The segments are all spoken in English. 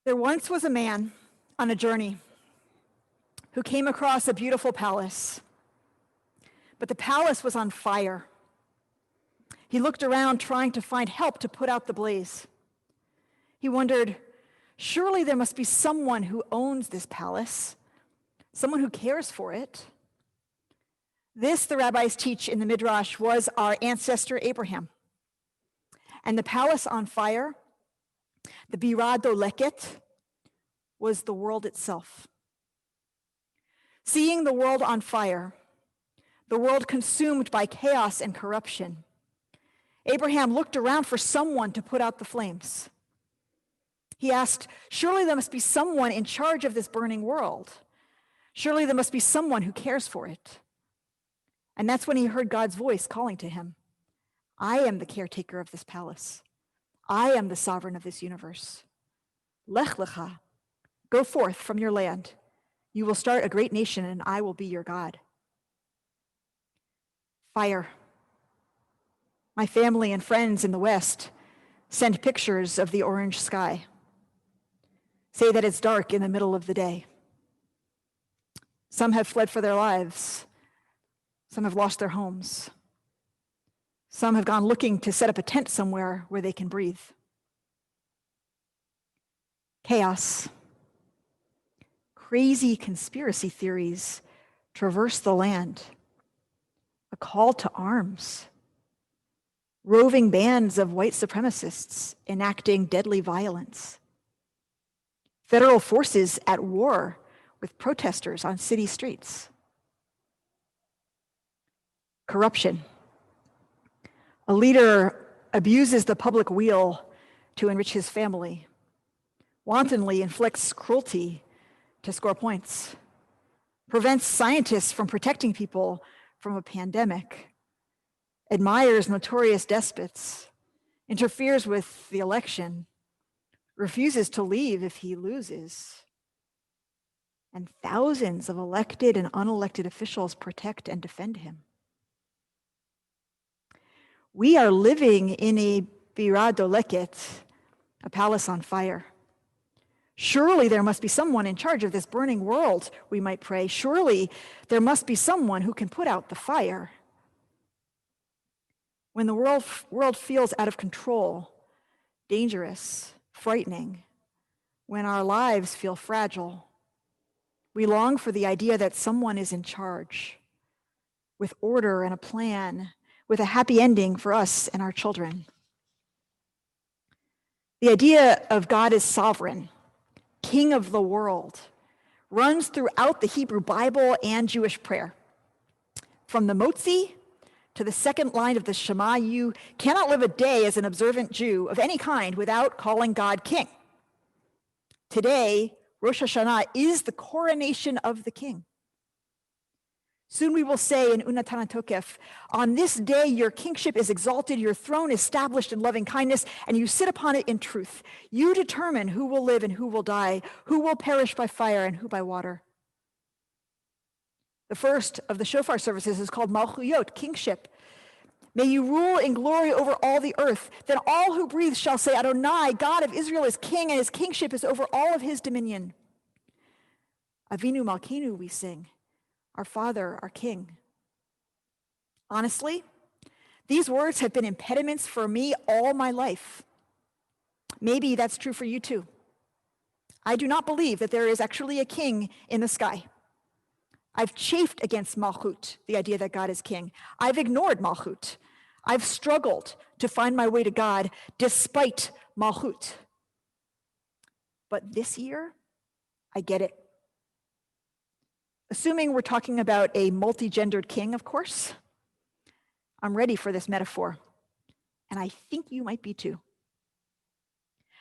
There once was a man on a journey who came across a beautiful palace, but the palace was on fire. He looked around trying to find help to put out the blaze. He wondered, surely there must be someone who owns this palace, someone who cares for it. This, the rabbis teach in the Midrash, was our ancestor Abraham. And the palace on fire, the Birah Doleket, was the world itself. Seeing the world on fire, the world consumed by chaos and corruption, Abraham looked around for someone to put out the flames. He asked, surely there must be someone in charge of this burning world. Surely there must be someone who cares for it. And that's when he heard God's voice calling to him. I am the caretaker of this palace. I am the sovereign of this universe. Lech lecha, go forth from your land. You will start a great nation, and I will be your God. Fire. My family and friends in the West send pictures of the orange sky. Say that it's dark in the middle of the day. Some have fled for their lives. Some have lost their homes. Some have gone looking to set up a tent somewhere where they can breathe. Chaos. Crazy conspiracy theories traverse the land. A call to arms. Roving bands of white supremacists enacting deadly violence. Federal forces at war with protesters on city streets. Corruption. A leader abuses the public weal to enrich his family, wantonly inflicts cruelty to score points, prevents scientists from protecting people from a pandemic, admires notorious despots, interferes with the election, refuses to leave if he loses, and thousands of elected and unelected officials protect and defend him. We are living in a Birah Doleket, a palace on fire. Surely there must be someone in charge of this burning world, we might pray. Surely there must be someone who can put out the fire. When the world feels out of control, dangerous, frightening, when our lives feel fragile, we long for the idea that someone is in charge, with order and a plan, with a happy ending for us and our children. The idea of God as sovereign, King of the world, runs throughout the Hebrew Bible and Jewish prayer. From the Motzi to the second line of the Shema, you cannot live a day as an observant Jew of any kind without calling God King. Today, Rosh Hashanah is the coronation of the King. Soon we will say in Unatana Tokef, on this day your kingship is exalted, your throne is established in loving kindness, and you sit upon it in truth. You determine who will live and who will die, who will perish by fire and who by water. The first of the shofar services is called Malchuyot, kingship. May you rule in glory over all the earth. Then all who breathe shall say, Adonai, God of Israel is king, and his kingship is over all of his dominion. Avinu Malkeinu, we sing. Our Father, our King. Honestly, these words have been impediments for me all my life. Maybe that's true for you too. I do not believe that there is actually a king in the sky. I've chafed against Malchut, the idea that God is king. I've ignored Malchut. I've struggled to find my way to God despite Malchut. But this year, I get it. Assuming we're talking about a multi-gendered king, of course, I'm ready for this metaphor. And I think you might be too.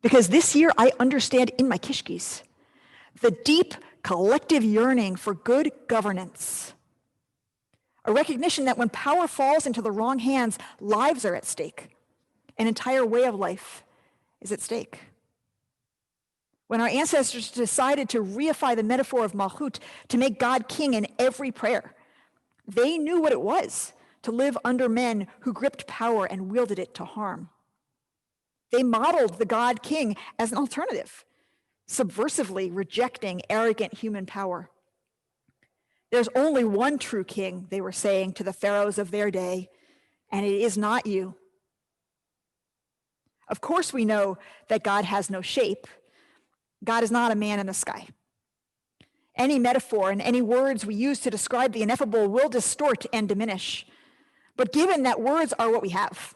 Because this year I understand in my kishkis the deep collective yearning for good governance. A recognition that when power falls into the wrong hands, lives are at stake. An entire way of life is at stake. When our ancestors decided to reify the metaphor of Malchut, to make God king in every prayer, they knew what it was to live under men who gripped power and wielded it to harm. They modeled the God king as an alternative subversively rejecting arrogant human power. There's only one true king, they were saying to the pharaohs of their day, and it is not you. Of course, we know that God has no shape. God is not a man in the sky. Any metaphor and any words we use to describe the ineffable will distort and diminish. But given that words are what we have,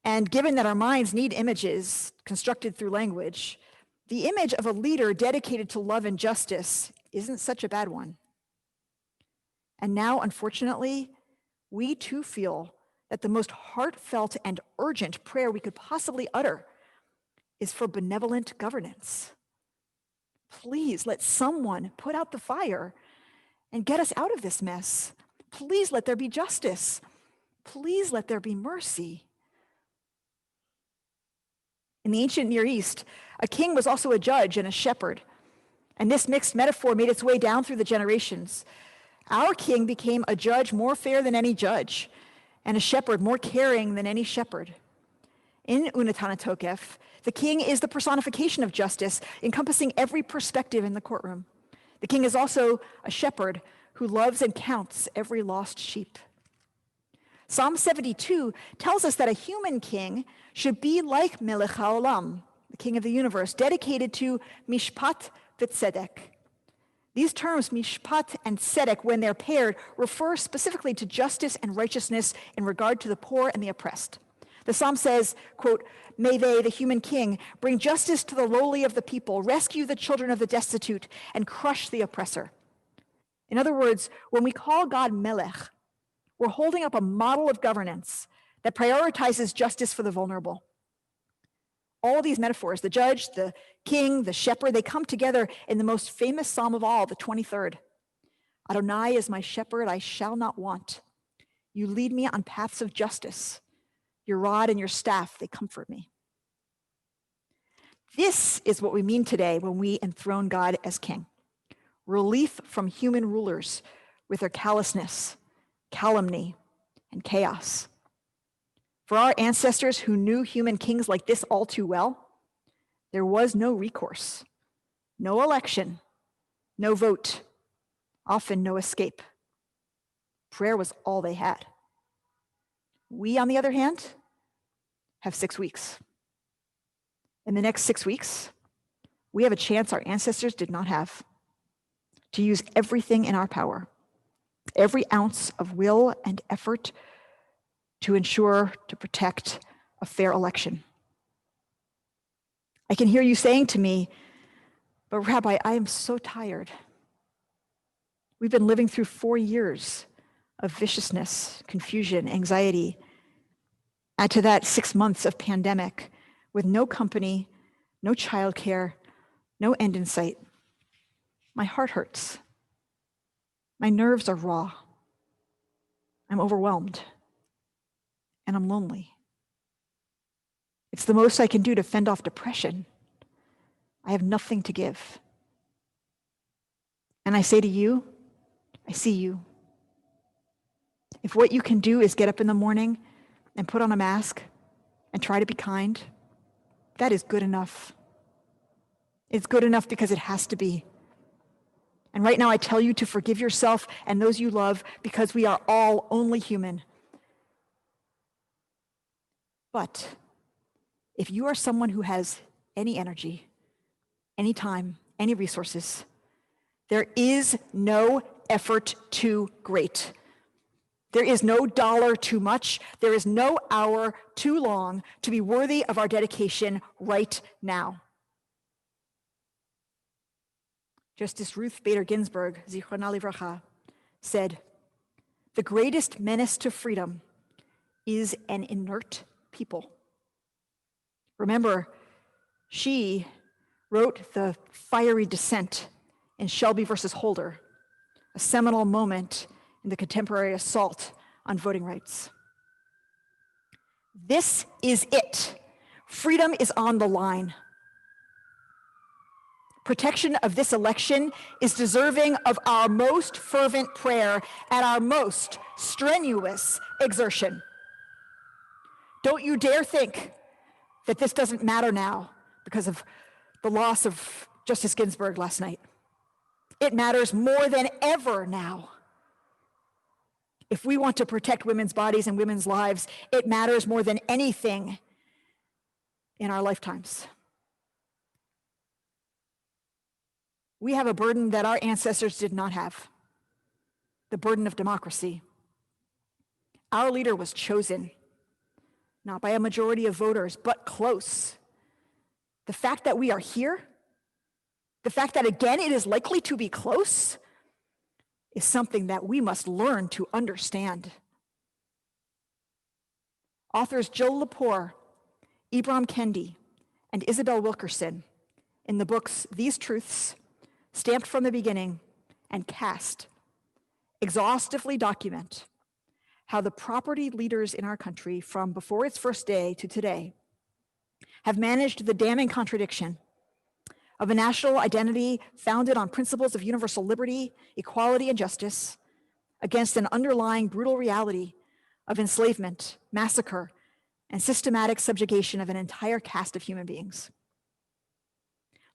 and given that our minds need images constructed through language, the image of a leader dedicated to love and justice isn't such a bad one. And now, unfortunately, we too feel that the most heartfelt and urgent prayer we could possibly utter is for benevolent governance. Please let someone put out the fire and get us out of this mess. Please let there be justice. Please let there be mercy. In the ancient Near East, a king was also a judge and a shepherd. And this mixed metaphor made its way down through the generations. Our king became a judge more fair than any judge, and a shepherd more caring than any shepherd. In Unatana Tokef, the king is the personification of justice, encompassing every perspective in the courtroom. The king is also a shepherd who loves and counts every lost sheep. Psalm 72 tells us that a human king should be like Melech HaOlam, the king of the universe, dedicated to mishpat v'tzedek. These terms, mishpat and tzedek, when they're paired, refer specifically to justice and righteousness in regard to the poor and the oppressed. The psalm says, quote, "May they, the human king, bring justice to the lowly of the people, rescue the children of the destitute, and crush the oppressor." In other words, when we call God Melech, we're holding up a model of governance that prioritizes justice for the vulnerable. All these metaphors, the judge, the king, the shepherd, they come together in the most famous psalm of all, the 23rd. Adonai is my shepherd, I shall not want. You lead me on paths of justice. Your rod and your staff, they comfort me. This is what we mean today when we enthrone God as king. Relief from human rulers with their callousness, calumny, and chaos. For our ancestors who knew human kings like this all too well, there was no recourse, no election, no vote, often no escape. Prayer was all they had. We, on the other hand, have 6 weeks. In the next 6 weeks, we have a chance our ancestors did not have to use everything in our power, every ounce of will and effort to ensure, to protect a fair election. I can hear you saying to me, "But Rabbi, I am so tired. We've been living through 4 years of viciousness, confusion, anxiety. Add to that 6 months of pandemic with no company, no childcare, no end in sight. My heart hurts. My nerves are raw. I'm overwhelmed. And I'm lonely. It's the most I can do to fend off depression. I have nothing to give." And I say to you, I see you. If what you can do is get up in the morning and put on a mask and try to be kind, that is good enough. It's good enough because it has to be. And right now I tell you to forgive yourself and those you love because we are all only human. But if you are someone who has any energy, any time, any resources, there is no effort too great. There is no dollar too much. There is no hour too long to be worthy of our dedication right now. Justice Ruth Bader Ginsburg, Zichrona Livracha, said, "The greatest menace to freedom is an inert people." Remember, she wrote the fiery dissent in Shelby versus Holder, a seminal moment in the contemporary assault on voting rights. This is it. Freedom is on the line. Protection of this election is deserving of our most fervent prayer and our most strenuous exertion. Don't you dare think that this doesn't matter now because of the loss of Justice Ginsburg last night. It matters more than ever now. If we want to protect women's bodies and women's lives, it matters more than anything in our lifetimes. We have a burden that our ancestors did not have, the burden of democracy. Our leader was chosen, not by a majority of voters, but close. The fact that we are here, the fact that again it is likely to be close, is something that we must learn to understand. Authors Jill Lepore, Ibram Kendi, and Isabel Wilkerson, in the books These Truths, Stamped from the Beginning, and Cast, exhaustively document how the property leaders in our country from before its first day to today have managed the damning contradiction of a national identity founded on principles of universal liberty, equality, and justice against an underlying brutal reality of enslavement, massacre, and systematic subjugation of an entire caste of human beings.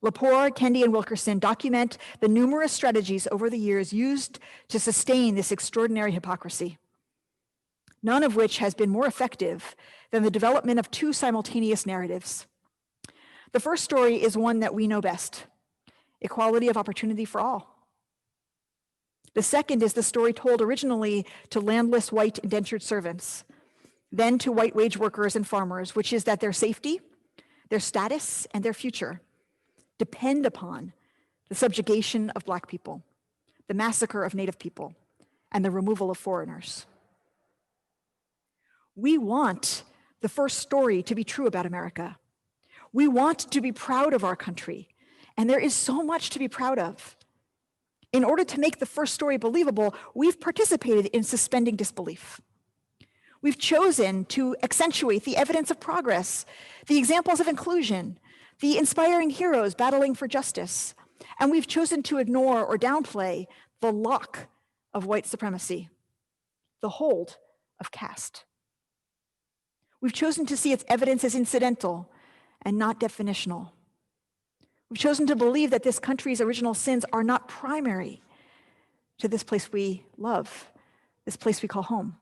Lepore, Kendi, and Wilkerson document the numerous strategies over the years used to sustain this extraordinary hypocrisy, none of which has been more effective than the development of two simultaneous narratives. The first story is one that we know best: equality of opportunity for all. The second is the story told originally to landless white indentured servants, then to white wage workers and farmers, which is that their safety, their status, and their future depend upon the subjugation of Black people, the massacre of Native people, and the removal of foreigners. We want the first story to be true about America. We want to be proud of our country, and there is so much to be proud of. In order to make the first story believable, we've participated in suspending disbelief. We've chosen to accentuate the evidence of progress, the examples of inclusion, the inspiring heroes battling for justice, and we've chosen to ignore or downplay the lock of white supremacy, the hold of caste. We've chosen to see its evidence as incidental and not definitional. We've chosen to believe that this country's original sins are not primary to this place we love, this place we call home.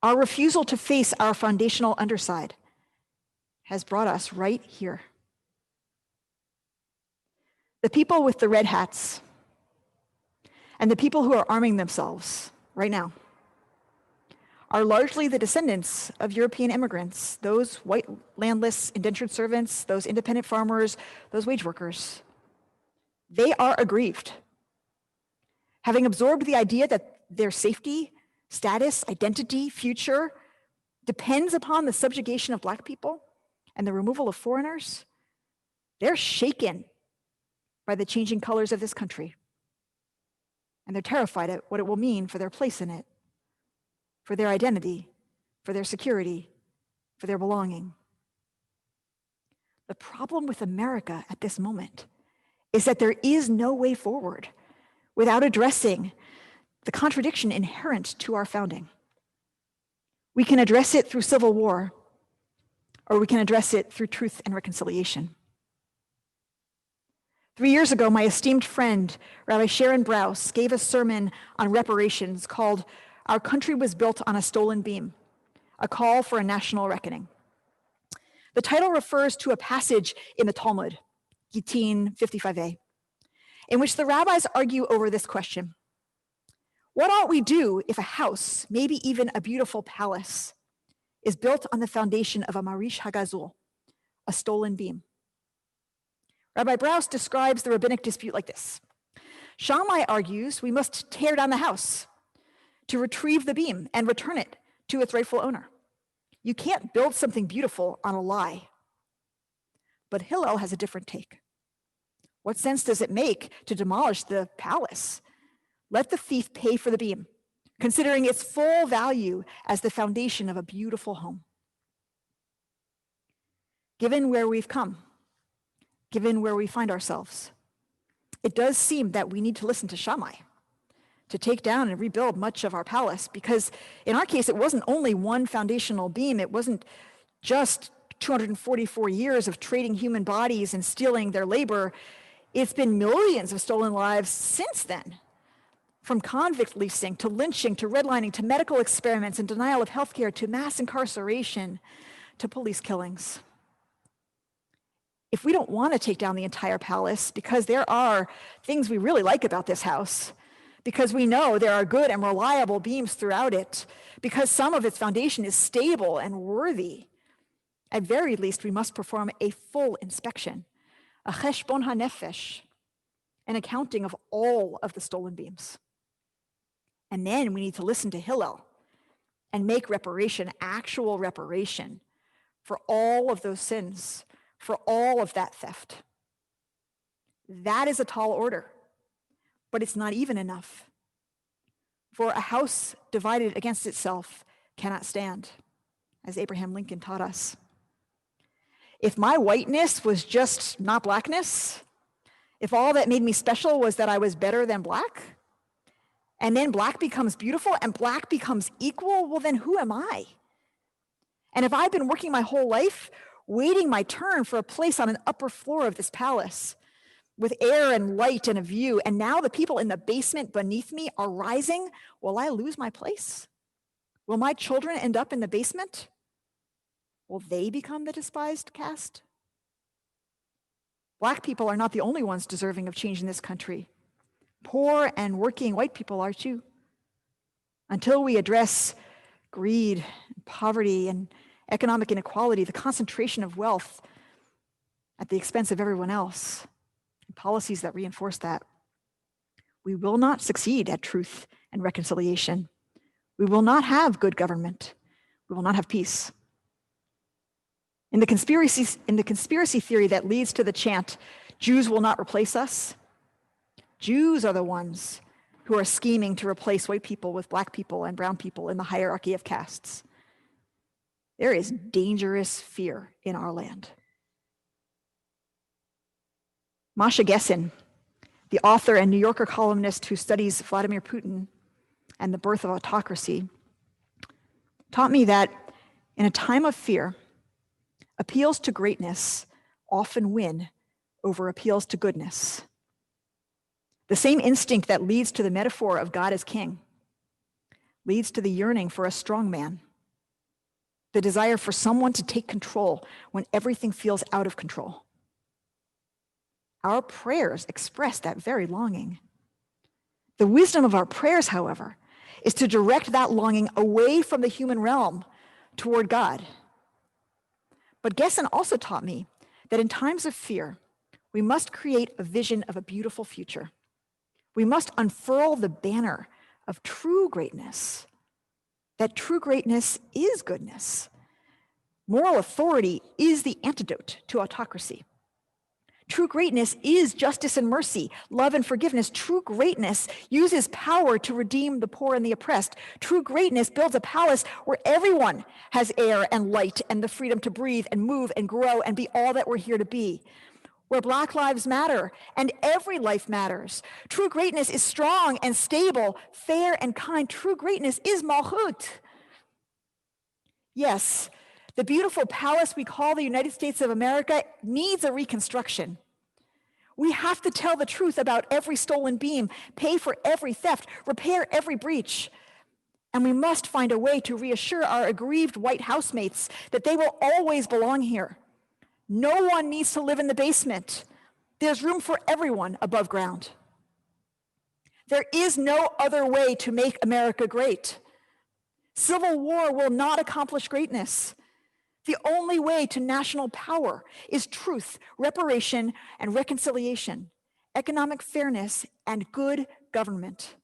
Our refusal to face our foundational underside has brought us right here. The people with the red hats and the people who are arming themselves right now are largely the descendants of European immigrants, those white landless indentured servants, those independent farmers, those wage workers. They are aggrieved, having absorbed the idea that their safety, status, identity, future depends upon the subjugation of Black people and the removal of foreigners. They're shaken by the changing colors of this country, and they're terrified at what it will mean for their place in it, for their identity, for their security, for their belonging. The problem with America at this moment is that there is no way forward without addressing the contradiction inherent to our founding. We can address it through civil war, or we can address it through truth and reconciliation. 3 years ago, my esteemed friend, Rabbi Sharon Brous, gave a sermon on reparations called "Our Country Was Built on a Stolen Beam, a Call for a National Reckoning." The title refers to a passage in the Talmud, Gittin 55a, in which the rabbis argue over this question: what ought we do if a house, maybe even a beautiful palace, is built on the foundation of a marish hagazul, a stolen beam? Rabbi Brous describes the rabbinic dispute like this: Shammai argues we must tear down the house to retrieve the beam and return it to its rightful owner. You can't build something beautiful on a lie. But Hillel has a different take. What sense does it make to demolish the palace? Let the thief pay for the beam, considering its full value as the foundation of a beautiful home. Given where we've come, given where we find ourselves, it does seem that we need to listen to Shammai, to take down and rebuild much of our palace, because in our case, it wasn't only one foundational beam. It wasn't just 244 years of trading human bodies and stealing their labor, it's been millions of stolen lives since then. From convict leasing to lynching to redlining to medical experiments and denial of healthcare to mass incarceration to police killings. If we don't want to take down the entire palace, because there are things we really like about this house, because we know there are good and reliable beams throughout it, because some of its foundation is stable and worthy, at very least we must perform a full inspection, a cheshbon hanefesh, an accounting of all of the stolen beams. And then we need to listen to Hillel and make reparation, actual reparation, for all of those sins, for all of that theft. That is a tall order, but it's not even enough. For a house divided against itself cannot stand, as Abraham Lincoln taught us. If my whiteness was just not blackness, if all that made me special was that I was better than black, and then black becomes beautiful and black becomes equal, well, then who am I? And if I've been working my whole life, waiting my turn for a place on an upper floor of this palace, with air and light and a view, and now the people in the basement beneath me are rising, will I lose my place? Will my children end up in the basement? Will they become the despised caste? Black people are not the only ones deserving of change in this country. Poor and working white people are too. Until we address greed, poverty, and economic inequality, the concentration of wealth at the expense of everyone else, and policies that reinforce that, we will not succeed at truth and reconciliation. We will not have good government. We will not have peace. In the conspiracy theory that leads to the chant, Jews will not replace us, Jews are the ones who are scheming to replace white people with black people and brown people in the hierarchy of castes. There is dangerous fear in our land. Masha Gessen, the author and New Yorker columnist who studies Vladimir Putin and the birth of autocracy, taught me that in a time of fear, appeals to greatness often win over appeals to goodness. The same instinct that leads to the metaphor of God as king leads to the yearning for a strong man, the desire for someone to take control when everything feels out of control. Our prayers express that very longing. The wisdom of our prayers, however, is to direct that longing away from the human realm toward God. But Gessen also taught me that in times of fear, we must create a vision of a beautiful future. We must unfurl the banner of true greatness, that true greatness is goodness. Moral authority is the antidote to autocracy. True greatness is justice and mercy, love and forgiveness. True greatness uses power to redeem the poor and the oppressed. True greatness builds a palace where everyone has air and light and the freedom to breathe and move and grow and be all that we're here to be. Where Black lives matter and every life matters. True greatness is strong and stable, fair and kind. True greatness is malchut. Yes, the beautiful palace we call the United States of America needs a reconstruction. We have to tell the truth about every stolen beam, pay for every theft, repair every breach. And we must find a way to reassure our aggrieved white housemates that they will always belong here. No one needs to live in the basement. There's room for everyone above ground. There is no other way to make America great. Civil war will not accomplish greatness. The only way to national power is truth, reparation, and reconciliation, economic fairness, and good government.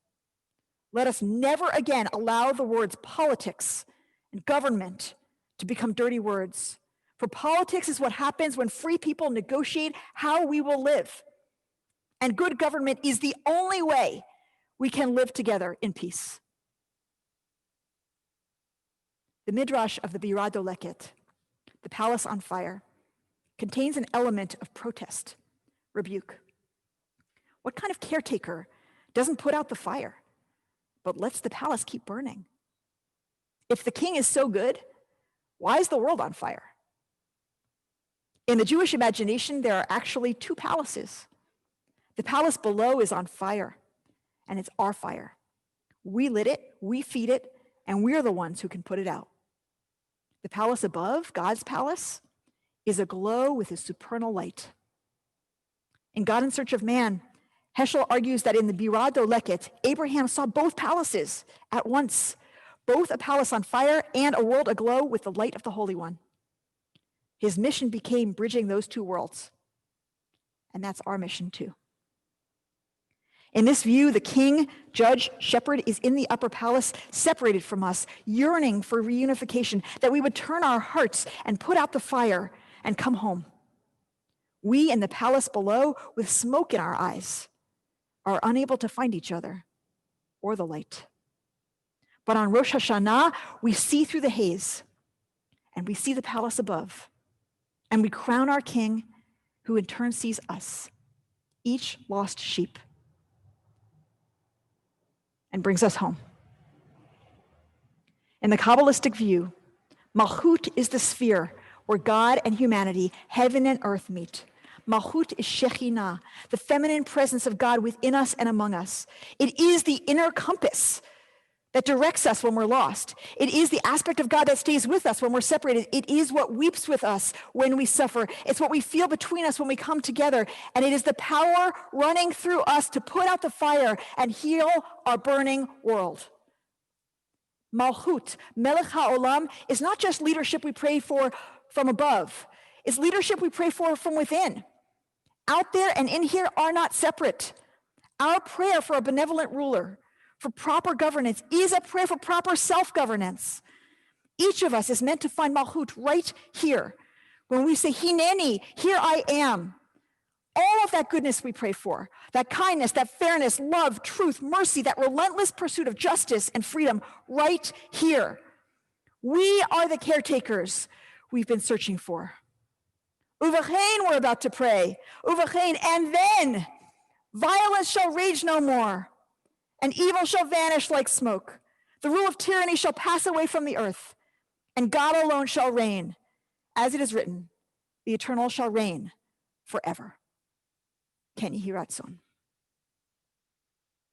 Let us never again allow the words politics and government to become dirty words. For politics is what happens when free people negotiate how we will live. And good government is the only way we can live together in peace. The Midrash of the Bira Doleket, the palace on fire, contains an element of protest, rebuke. What kind of caretaker doesn't put out the fire, but lets the palace keep burning? If the king is so good, why is the world on fire? In the Jewish imagination, there are actually two palaces. The palace below is on fire, and it's our fire. We lit it, we feed it, and we're the ones who can put it out. The palace above, God's palace, is aglow with his supernal light. In God in Search of Man, Heschel argues that in the Birah Doleket, Abraham saw both palaces at once, both a palace on fire and a world aglow with the light of the Holy One. His mission became bridging those two worlds, and that's our mission too. In this view, the king, judge, shepherd is in the upper palace, separated from us, yearning for reunification, that we would turn our hearts and put out the fire and come home. We in the palace below, with smoke in our eyes, are unable to find each other or the light. But on Rosh Hashanah, we see through the haze, and we see the palace above, and we crown our king, who in turn sees us, each lost sheep, and brings us home. In the Kabbalistic view, Malchut is the sphere where God and humanity, heaven and earth meet. Malchut is Shekhinah, the feminine presence of God within us and among us. It is the inner compass that directs us when we're lost. It is the aspect of God that stays with us when we're separated. It is what weeps with us when we suffer. It's what we feel between us when we come together. And it is the power running through us to put out the fire and heal our burning world. Malchut, Melech HaOlam, is not just leadership we pray for from above. It's leadership we pray for from within. Out there and in here are not separate. Our prayer for a benevolent ruler, for proper governance, is a prayer for proper self-governance. Each of us is meant to find Malchut right here. When we say, Hineni, here I am. All of that goodness we pray for, that kindness, that fairness, love, truth, mercy, that relentless pursuit of justice and freedom right here. We are the caretakers we've been searching for. Uvachein, we're about to pray. Uvachein, and then violence shall rage no more, and evil shall vanish like smoke. The rule of tyranny shall pass away from the earth, and God alone shall reign. As it is written, the eternal shall reign forever. Ken Yehi Ratzon.